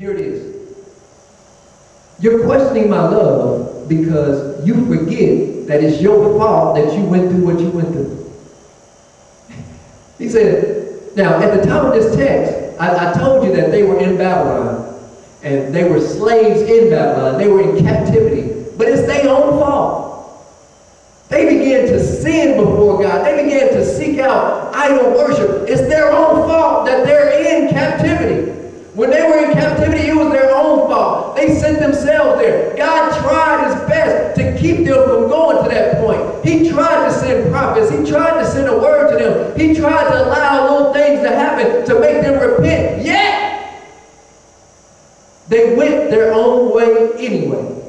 Here it is. You're questioning my love because you forget that it's your fault that you went through what you went through. He said, now at the time of this text, I told you that they were in Babylon. And they were slaves in Babylon. They were in captivity. But it's their own fault. They began to sin before God. They began to seek out idol worship. It's their own fault that they're in captivity. When they were in captivity, it was their own fault. They sent themselves there. God tried his best to keep them from going to that point. He tried to send prophets. He tried to send a word to them. He tried to allow little things to happen to make them repent. Yet, they went their own way anyway.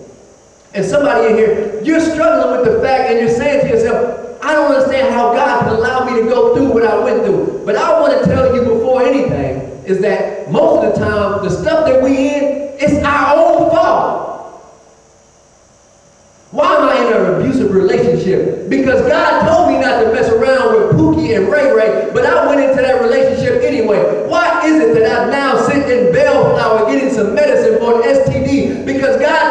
And somebody in here, you're struggling with the fact and you're saying to yourself, I don't understand how God can allow me to go through what I went through. But I want to tell you before anything is that most of the time, the stuff that we in, it's our own fault. Why am I in an abusive relationship? Because God told me not to mess around with Pookie and Ray Ray, but I went into that relationship anyway. Why is it that I'm now sitting in Bellflower getting some medicine for an STD? Because God